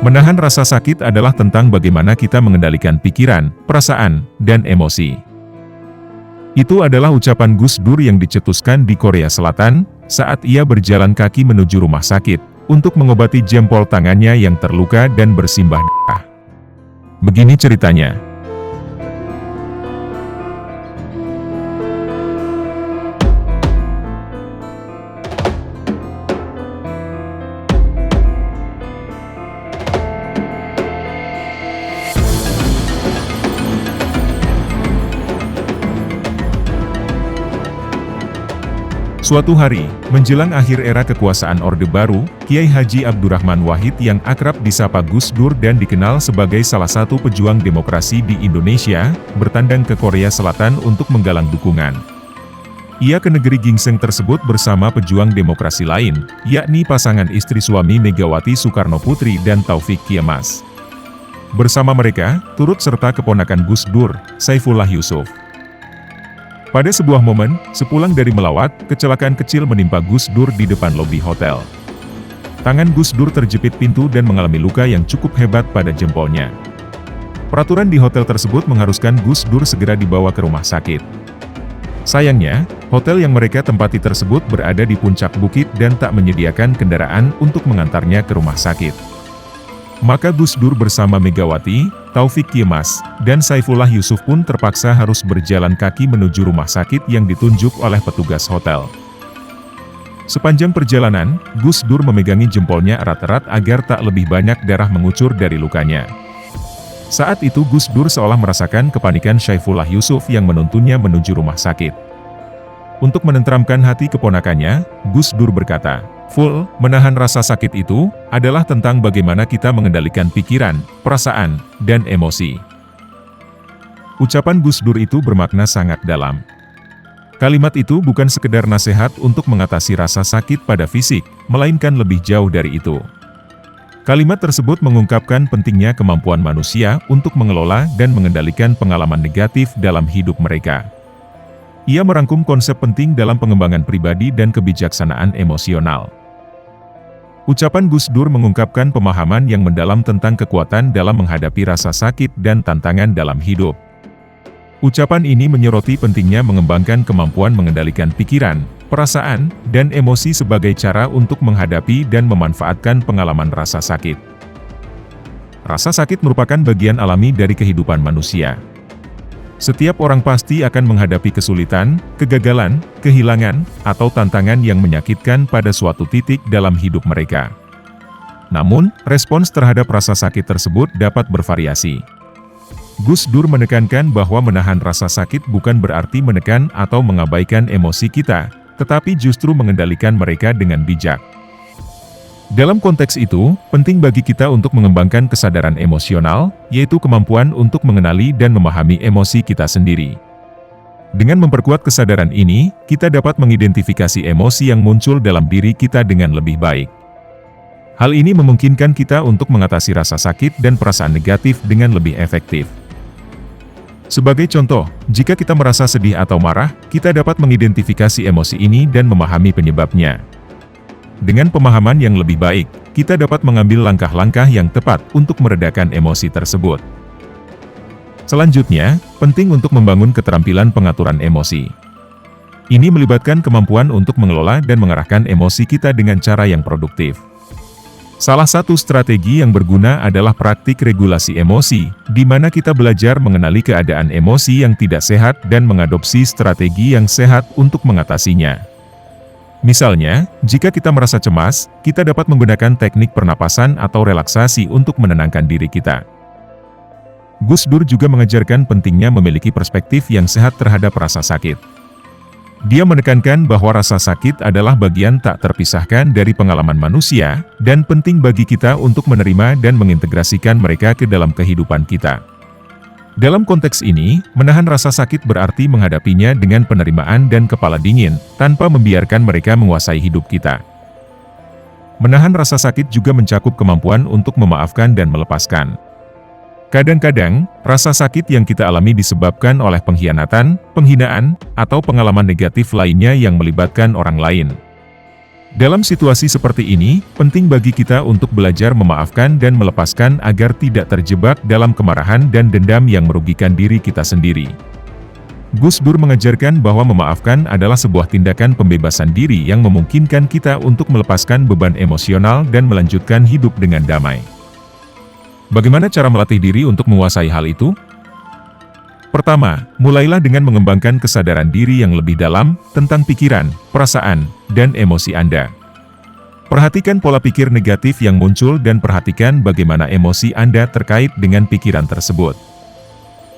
Menahan rasa sakit adalah tentang bagaimana kita mengendalikan pikiran, perasaan, dan emosi. Itu adalah ucapan Gus Dur yang dicetuskan di Korea Selatan, saat ia berjalan kaki menuju rumah sakit, untuk mengobati jempol tangannya yang terluka dan bersimbah darah. Begini ceritanya. Suatu hari, menjelang akhir era kekuasaan Orde Baru, Kiai Haji Abdurrahman Wahid yang akrab disapa Gus Dur dan dikenal sebagai salah satu pejuang demokrasi di Indonesia, bertandang ke Korea Selatan untuk menggalang dukungan. Ia ke negeri gingseng tersebut bersama pejuang demokrasi lain, yakni pasangan istri suami Megawati Soekarno Putri dan Taufik Kiamas. Bersama mereka, turut serta keponakan Gus Dur, Saifullah Yusuf. Pada sebuah momen, sepulang dari melawat, kecelakaan kecil menimpa Gus Dur di depan lobi hotel. Tangan Gus Dur terjepit pintu dan mengalami luka yang cukup hebat pada jempolnya. Peraturan di hotel tersebut mengharuskan Gus Dur segera dibawa ke rumah sakit. Sayangnya, hotel yang mereka tempati tersebut berada di puncak bukit dan tak menyediakan kendaraan untuk mengantarnya ke rumah sakit. Maka Gus Dur bersama Megawati, Taufik Kiamas, dan Saifullah Yusuf pun terpaksa harus berjalan kaki menuju rumah sakit yang ditunjuk oleh petugas hotel. Sepanjang perjalanan, Gus Dur memegangi jempolnya erat-erat agar tak lebih banyak darah mengucur dari lukanya. Saat itu Gus Dur seolah merasakan kepanikan Saifullah Yusuf yang menuntunnya menuju rumah sakit. Untuk menenteramkan hati keponakannya, Gus Dur berkata, "Ful, menahan rasa sakit itu adalah tentang bagaimana kita mengendalikan pikiran, perasaan, dan emosi." Ucapan Gus Dur itu bermakna sangat dalam. Kalimat itu bukan sekedar nasihat untuk mengatasi rasa sakit pada fisik, melainkan lebih jauh dari itu. Kalimat tersebut mengungkapkan pentingnya kemampuan manusia untuk mengelola dan mengendalikan pengalaman negatif dalam hidup mereka. Ia merangkum konsep penting dalam pengembangan pribadi dan kebijaksanaan emosional. Ucapan Gus Dur mengungkapkan pemahaman yang mendalam tentang kekuatan dalam menghadapi rasa sakit dan tantangan dalam hidup. Ucapan ini menyoroti pentingnya mengembangkan kemampuan mengendalikan pikiran, perasaan, dan emosi sebagai cara untuk menghadapi dan memanfaatkan pengalaman rasa sakit. Rasa sakit merupakan bagian alami dari kehidupan manusia. Setiap orang pasti akan menghadapi kesulitan, kegagalan, kehilangan, atau tantangan yang menyakitkan pada suatu titik dalam hidup mereka. Namun, respons terhadap rasa sakit tersebut dapat bervariasi. Gus Dur menekankan bahwa menahan rasa sakit bukan berarti menekan atau mengabaikan emosi kita, tetapi justru mengendalikan mereka dengan bijak. Dalam konteks itu, penting bagi kita untuk mengembangkan kesadaran emosional, yaitu kemampuan untuk mengenali dan memahami emosi kita sendiri. Dengan memperkuat kesadaran ini, kita dapat mengidentifikasi emosi yang muncul dalam diri kita dengan lebih baik. Hal ini memungkinkan kita untuk mengatasi rasa sakit dan perasaan negatif dengan lebih efektif. Sebagai contoh, jika kita merasa sedih atau marah, kita dapat mengidentifikasi emosi ini dan memahami penyebabnya. Dengan pemahaman yang lebih baik, kita dapat mengambil langkah-langkah yang tepat untuk meredakan emosi tersebut. Selanjutnya, penting untuk membangun keterampilan pengaturan emosi. Ini melibatkan kemampuan untuk mengelola dan mengarahkan emosi kita dengan cara yang produktif. Salah satu strategi yang berguna adalah praktik regulasi emosi, di mana kita belajar mengenali keadaan emosi yang tidak sehat dan mengadopsi strategi yang sehat untuk mengatasinya. Misalnya, jika kita merasa cemas, kita dapat menggunakan teknik pernapasan atau relaksasi untuk menenangkan diri kita. Gus Dur juga mengajarkan pentingnya memiliki perspektif yang sehat terhadap rasa sakit. Dia menekankan bahwa rasa sakit adalah bagian tak terpisahkan dari pengalaman manusia, dan penting bagi kita untuk menerima dan mengintegrasikan mereka ke dalam kehidupan kita. Dalam konteks ini, menahan rasa sakit berarti menghadapinya dengan penerimaan dan kepala dingin, tanpa membiarkan mereka menguasai hidup kita. Menahan rasa sakit juga mencakup kemampuan untuk memaafkan dan melepaskan. Kadang-kadang, rasa sakit yang kita alami disebabkan oleh pengkhianatan, penghinaan, atau pengalaman negatif lainnya yang melibatkan orang lain. Dalam situasi seperti ini, penting bagi kita untuk belajar memaafkan dan melepaskan agar tidak terjebak dalam kemarahan dan dendam yang merugikan diri kita sendiri. Gus Dur mengajarkan bahwa memaafkan adalah sebuah tindakan pembebasan diri yang memungkinkan kita untuk melepaskan beban emosional dan melanjutkan hidup dengan damai. Bagaimana cara melatih diri untuk menguasai hal itu? Pertama, mulailah dengan mengembangkan kesadaran diri yang lebih dalam tentang pikiran, perasaan, dan emosi Anda. Perhatikan pola pikir negatif yang muncul dan perhatikan bagaimana emosi Anda terkait dengan pikiran tersebut.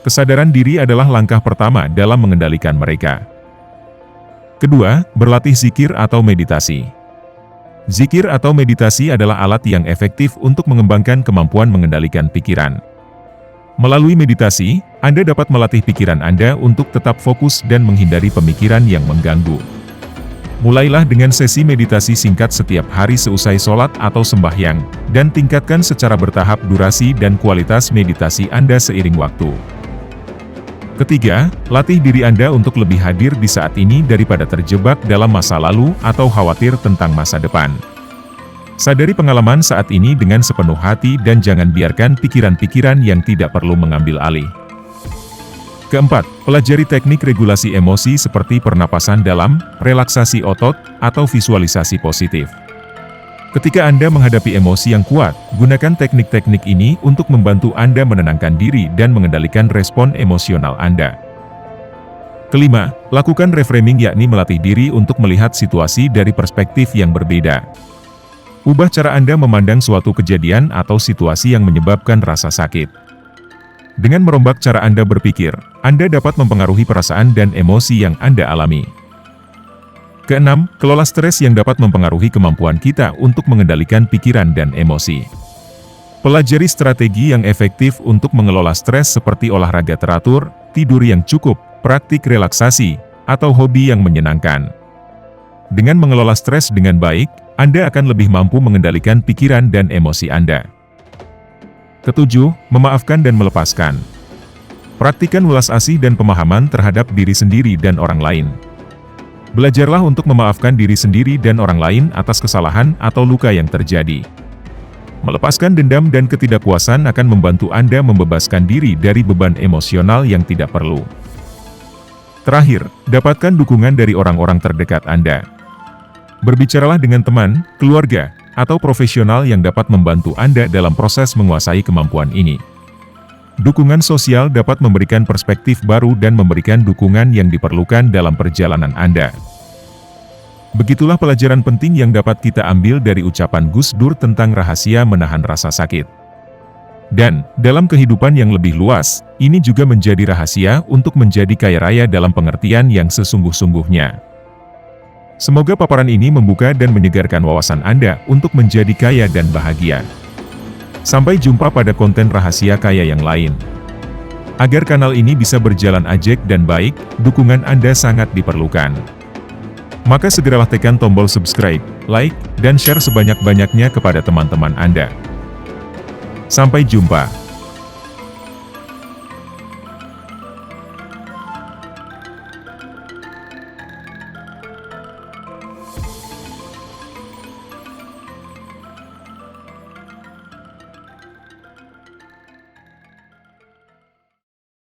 Kesadaran diri adalah langkah pertama dalam mengendalikan mereka. Kedua, berlatih zikir atau meditasi. Zikir atau meditasi adalah alat yang efektif untuk mengembangkan kemampuan mengendalikan pikiran. Melalui meditasi, Anda dapat melatih pikiran Anda untuk tetap fokus dan menghindari pemikiran yang mengganggu. Mulailah dengan sesi meditasi singkat setiap hari seusai sholat atau sembahyang, dan tingkatkan secara bertahap durasi dan kualitas meditasi Anda seiring waktu. Ketiga, latih diri Anda untuk lebih hadir di saat ini daripada terjebak dalam masa lalu atau khawatir tentang masa depan. Sadari pengalaman saat ini dengan sepenuh hati dan jangan biarkan pikiran-pikiran yang tidak perlu mengambil alih. Keempat, pelajari teknik regulasi emosi seperti pernapasan dalam, relaksasi otot, atau visualisasi positif. Ketika Anda menghadapi emosi yang kuat, gunakan teknik-teknik ini untuk membantu Anda menenangkan diri dan mengendalikan respon emosional Anda. Kelima, lakukan reframing yakni melatih diri untuk melihat situasi dari perspektif yang berbeda. Ubah cara Anda memandang suatu kejadian atau situasi yang menyebabkan rasa sakit. Dengan merombak cara Anda berpikir, Anda dapat mempengaruhi perasaan dan emosi yang Anda alami. Keenam, kelola stres yang dapat mempengaruhi kemampuan kita untuk mengendalikan pikiran dan emosi. Pelajari strategi yang efektif untuk mengelola stres seperti olahraga teratur, tidur yang cukup, praktik relaksasi, atau hobi yang menyenangkan. Dengan mengelola stres dengan baik, Anda akan lebih mampu mengendalikan pikiran dan emosi Anda. Ketujuh, memaafkan dan melepaskan. Praktikan welas asih dan pemahaman terhadap diri sendiri dan orang lain. Belajarlah untuk memaafkan diri sendiri dan orang lain atas kesalahan atau luka yang terjadi. Melepaskan dendam dan ketidakpuasan akan membantu Anda membebaskan diri dari beban emosional yang tidak perlu. Terakhir, dapatkan dukungan dari orang-orang terdekat Anda. Berbicaralah dengan teman, keluarga, atau profesional yang dapat membantu Anda dalam proses menguasai kemampuan ini. Dukungan sosial dapat memberikan perspektif baru dan memberikan dukungan yang diperlukan dalam perjalanan Anda. Begitulah pelajaran penting yang dapat kita ambil dari ucapan Gus Dur tentang rahasia menahan rasa sakit. Dan, dalam kehidupan yang lebih luas, ini juga menjadi rahasia untuk menjadi kaya raya dalam pengertian yang sesungguh-sungguhnya. Semoga paparan ini membuka dan menyegarkan wawasan Anda untuk menjadi kaya dan bahagia. Sampai jumpa pada konten rahasia kaya yang lain. Agar kanal ini bisa berjalan ajak dan baik, dukungan Anda sangat diperlukan. Maka segeralah tekan tombol subscribe, like, dan share sebanyak-banyaknya kepada teman-teman Anda. Sampai jumpa.